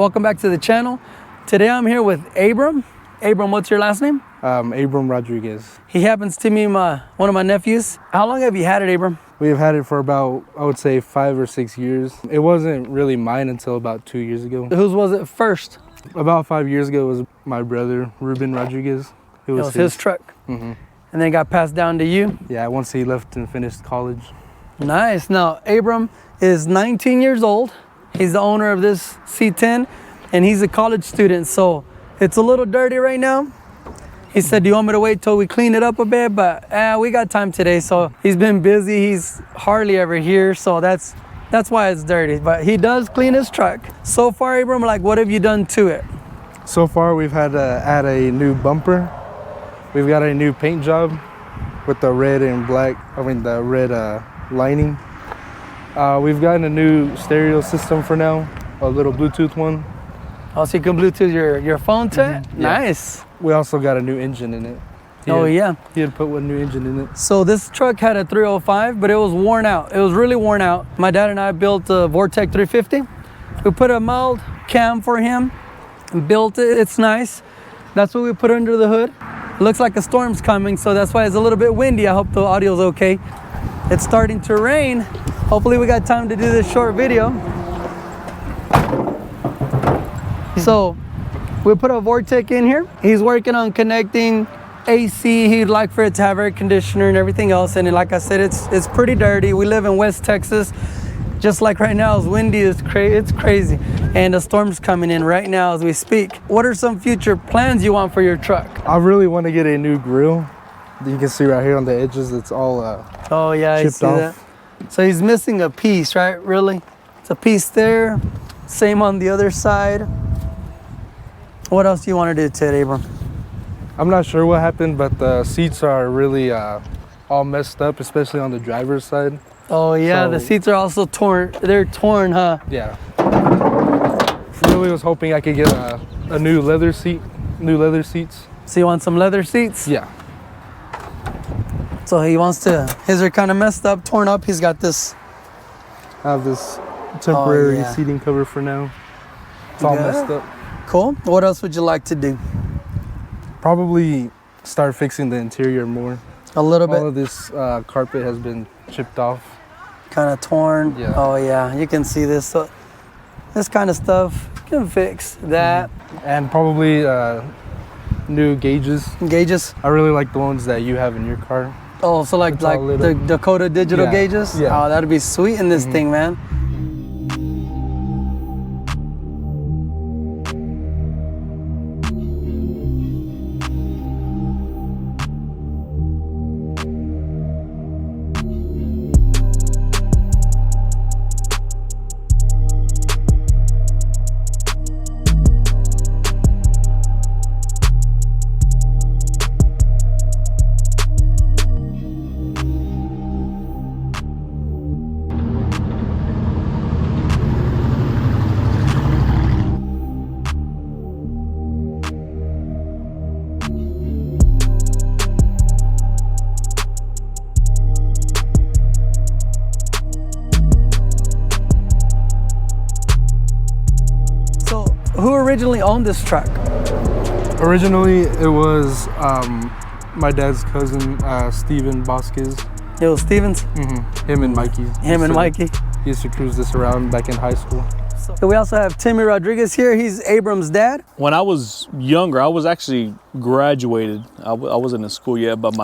Welcome back to the channel. Today I'm here with Abram. Abram, what's your last name? Abram Rodriguez. He happens to be one of my nephews. How long have you had it, Abram? We've had it for about, I would say, 5 or 6 years. It wasn't really mine until about 2 years ago. Whose was it first? About 5 years ago, it was my brother, Ruben Rodriguez. It was his truck. Mm-hmm. And then it got passed down to you? Yeah, once he left and finished college. Nice. Now, Abram is 19 years old. He's the owner of this C10, and he's a college student, so it's a little dirty right now. He said, do you want me to wait till we clean it up a bit? But we got time today, so he's been busy. He's hardly ever here, so that's why it's dirty. But he does clean his truck. So far, Abram, like, what have you done to it? So far, we've had to add a new bumper. We've got a new paint job with the red and black, the red lining. We've gotten a new stereo system for now, a little Bluetooth one. Oh, so you can Bluetooth your phone to it? Yeah. Nice. We also got a new engine in it. Yeah. He had put one new engine in it. So this truck had a 305, but it was worn out. It was really worn out. My dad and I built a Vortec 350. We put a mild cam for him and built it. It's nice. That's what we put under the hood. It looks like a storm's coming, so that's why it's a little bit windy. I hope the audio's okay. It's starting to rain. Hopefully we got time to do this short video. So we put a Vortec in here. He's working on connecting AC. He'd like for it to have air conditioner and everything else. And like I said, it's pretty dirty. We live in West Texas. Just like right now, it's windy, it's crazy. And the storm's coming in right now as we speak. What are some future plans you want for your truck? I really want to get a new grill. You can see right here on the edges, it's all oh yeah, I see that. So he's missing a piece, right? Really? It's a piece there. Same on the other side. What else do you want to do to it, Abram? I'm not sure what happened, but the seats are really all messed up, especially on the driver's side. Oh yeah, so the seats are also torn. They're torn, huh? Yeah. Really was hoping I could get a new leather seats. So you want some leather seats? Yeah. So he wants to, his are kind of messed up, torn up. He's got this. I have this temporary seating cover for now. It's all messed up. Cool. What else would you like to do? Probably start fixing the interior more. A little bit? All of this carpet has been chipped off. Kind of torn. Yeah. Oh yeah, you can see this. So this kind of stuff can fix that. And probably new gauges. Gauges? I really like the ones that you have in your car. Oh, so like the Dakota digital gauges? Yeah. Oh, that'd be sweet in this thing, man. Who originally owned this truck? Originally, it was my dad's cousin, Steven Bosquez. It was Stevens? Mm-hmm. Him and Mikey. He used to cruise this around back in high school. So we also have Timmy Rodriguez here. He's Abram's dad. When I was younger, I was actually graduated. I wasn't in school yet, but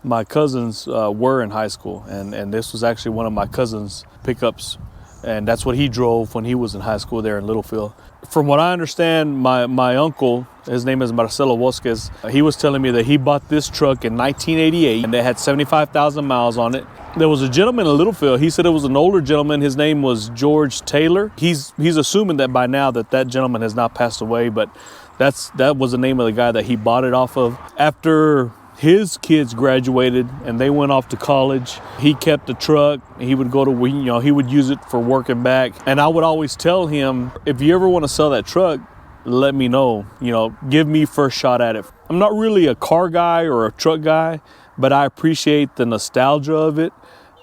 my cousins were in high school, and this was actually one of my cousins' pickups. And that's what he drove when he was in high school there in Littlefield. From what I understand, my uncle, his name is Marcelo Bosquez, he was telling me that he bought this truck in 1988 and they had 75,000 miles on it. There was a gentleman in Littlefield. He said it was an older gentleman. His name was George Taylor. He's assuming that by now that gentleman has not passed away, but that was the name of the guy that he bought it off of. After his kids graduated and they went off to college, he kept the truck. He would go to, he would use it for working back. And I would always tell him, if you ever want to sell that truck, let me know, give me first shot at it. I'm not really a car guy or a truck guy, but I appreciate the nostalgia of it.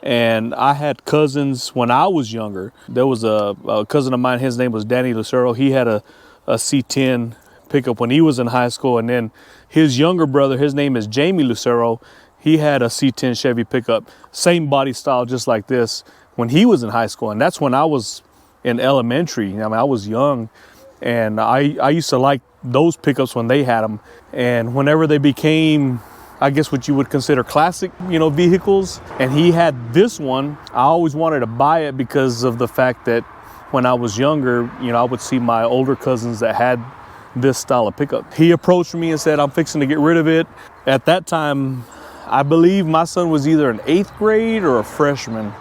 And I had cousins when I was younger. There was a cousin of mine, his name was Danny Lucero. He had a C10 pickup when he was in high school. And then his younger brother, his name is Jamie Lucero. He had a C10 Chevy pickup, same body style, just like this, when he was in high school. And that's when I was in elementary. I mean, I was young, and I used to like those pickups when they had them. And whenever they became, I guess what you would consider classic, vehicles, and he had this one, I always wanted to buy it because of the fact that when I was younger, I would see my older cousins that had this style of pickup. He approached me and said, I'm fixing to get rid of it. At that time, I believe my son was either an 8th grade or a freshman,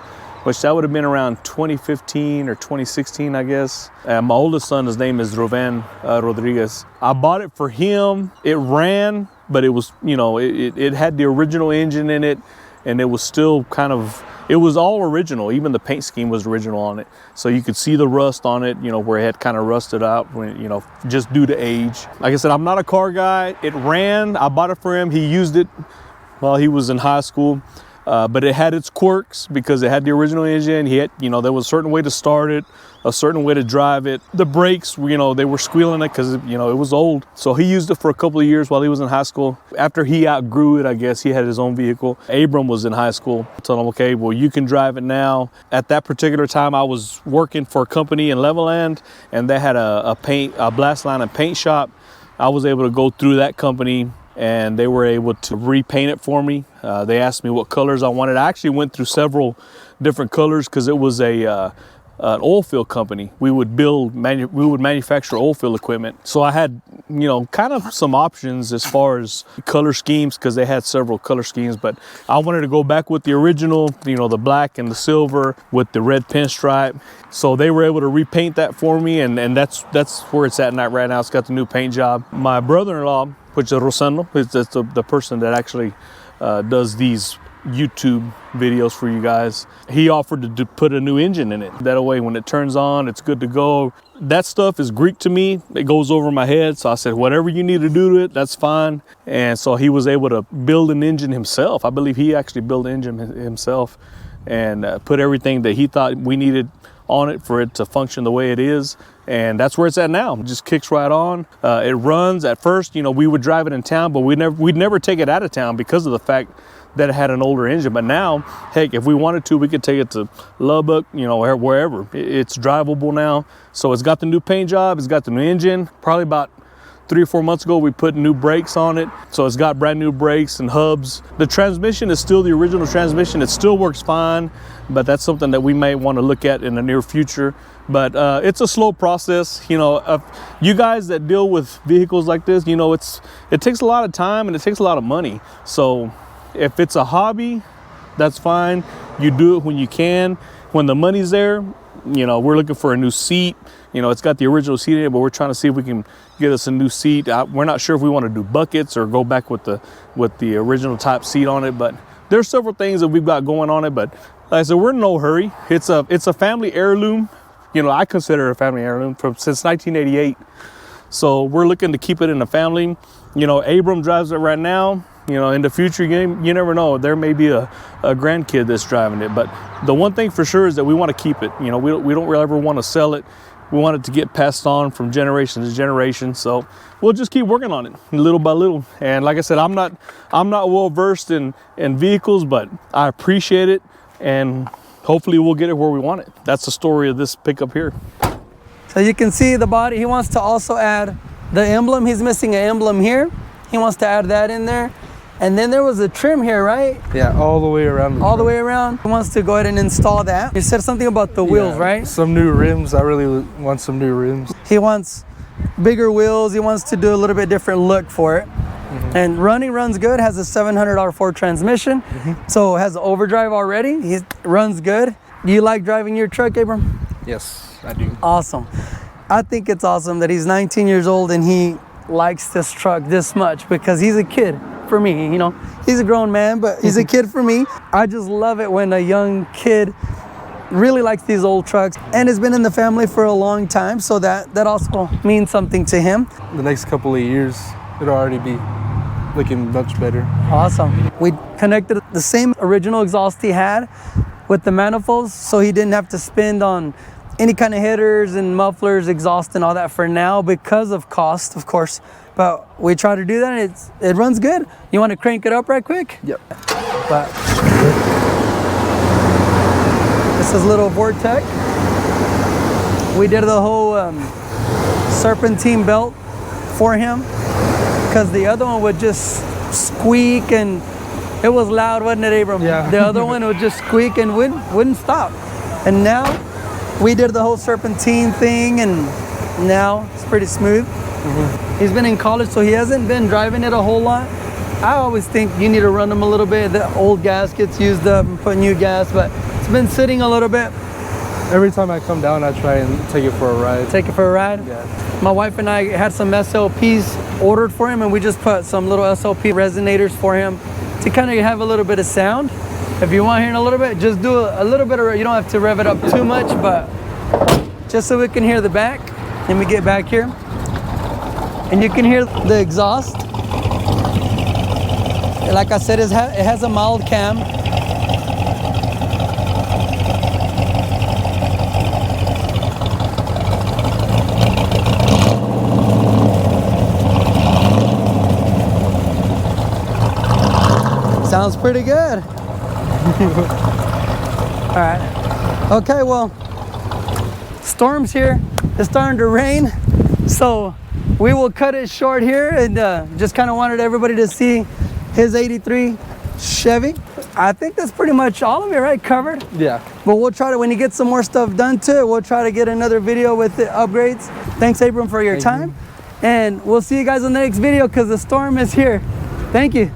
which that would have been around 2015 or 2016, I guess. And my oldest son, his name is Rovan Rodriguez. I bought it for him. It ran, but it was, it had the original engine in it, and it was still it was all original. Even the paint scheme was original on it. So you could see the rust on it, where it had kind of rusted out, when, just due to age. Like I said, I'm not a car guy. It ran, I bought it for him. He used it while he was in high school. But it had its quirks because it had the original engine. He had, there was a certain way to start it, a certain way to drive it. The brakes, they were squealing it because, it was old. So he used it for a couple of years while he was in high school. After he outgrew it, I guess, he had his own vehicle. Abram was in high school. I told him, okay, well, you can drive it now. At that particular time, I was working for a company in Levelland, and they had a blast line and paint shop. I was able to go through that company, and they were able to repaint it for me. They asked me what colors I wanted. I actually went through several different colors because it was an oil field company. We would manufacture oil field equipment. So I had, kind of some options as far as color schemes because they had several color schemes. But I wanted to go back with the original, the black and the silver with the red pinstripe. So they were able to repaint that for me, and that's where it's at right now. It's got the new paint job. My brother-in-law, which is Rosendo, that's the person that actually does these YouTube videos for you guys. He offered to put a new engine in it. That way, when it turns on, it's good to go. That stuff is Greek to me. It goes over my head. So I said, whatever you need to do to it, that's fine. And so he was able to build an engine himself. I believe he actually built the engine himself and put everything that he thought we needed on it for it to function the way it is. And that's where it's at now. It just kicks right on. It runs. At first, we would drive it in town, but we'd never take it out of town because of the fact that it had an older engine. But now, heck, if we wanted to, we could take it to Lubbock, wherever. It's drivable now. So it's got the new paint job. It's got the new engine. Probably about 3 or 4 months ago, we put new brakes on it. So it's got brand new brakes and hubs. The transmission is still the original transmission. It still works fine, but that's something that we may want to look at in the near future. But it's a slow process. You guys that deal with vehicles like this, it takes a lot of time and it takes a lot of money. So if it's a hobby, that's fine. You do it when you can. When the money's there, we're looking for a new seat. It's got the original seat in it, but we're trying to see if we can get us a new seat. We're not sure if we want to do buckets or go back with the original type seat on it. But there's several things that we've got going on it. But like I said, we're in no hurry. It's a family heirloom. I consider it a family heirloom since 1988. So we're looking to keep it in the family. Abram drives it right now. In the future, you never know. There may be a grandkid that's driving it. But the one thing for sure is that we want to keep it. We don't really ever want to sell it. We want it to get passed on from generation to generation. So we'll just keep working on it little by little. And like I said, I'm not well versed in vehicles, but I appreciate it. And hopefully we'll get it where we want it. That's the story of this pickup here. So you can see the body. He wants to also add the emblem. He's missing an emblem here. He wants to add that in there. And then there was a trim here, right? Yeah, all the way around. All the way around. He wants to go ahead and install that. You said something about the wheels, right? Some new rims. I really want some new rims. He wants bigger wheels. He wants to do a little bit different look for it. And runs good. Has a $700 Ford transmission. So has overdrive already. He runs good. Do you like driving your truck, Abram? Yes, I do. Awesome. I think it's awesome that he's 19 years old and he likes this truck this much because he's a kid. For me, he's a grown man, but he's a kid for me. I just love it when a young kid really likes these old trucks and has been in the family for a long time. So that also means something to him. The next couple of years, it'll already be looking much better. Awesome. We connected the same original exhaust he had with the manifolds, so he didn't have to spend on any kind of headers and mufflers, exhaust, and all that for now because of cost, of course. But we try to do that, and it runs good. You want to crank it up right quick? Yep. But this is little Vortec. We did the whole serpentine belt for him because the other one would just squeak, and it was loud, wasn't it, Abram? Yeah. The other one would just squeak and wouldn't stop. And now we did the whole serpentine thing, and now it's pretty smooth. He's been in college, so he hasn't been driving it a whole lot. I always think you need to run them a little bit. The old gas gets used up and put new gas, but it's been sitting a little bit. Every time I come down, I try and take it for a ride. Take it for a ride? Yeah. My wife and I had some SLPs ordered for him, and we just put some little SLP resonators for him to kind of have a little bit of sound. If you want to hear it a little bit, just do a little bit of, you don't have to rev it up too much, but just so we can hear the back. Let me get back here. And you can hear the exhaust. Like I said, it has a mild cam. Sounds pretty good. All right. Okay, well, storm's here. It's starting to rain, so we will cut it short here, and just kind of wanted everybody to see his 83 Chevy. I think that's pretty much all of it, right? Covered? Yeah. But we'll try to, when you get some more stuff done to it, we'll try to get another video with the upgrades. Thanks, Abram, for your time. And we'll see you guys on the next video because the storm is here. Thank you.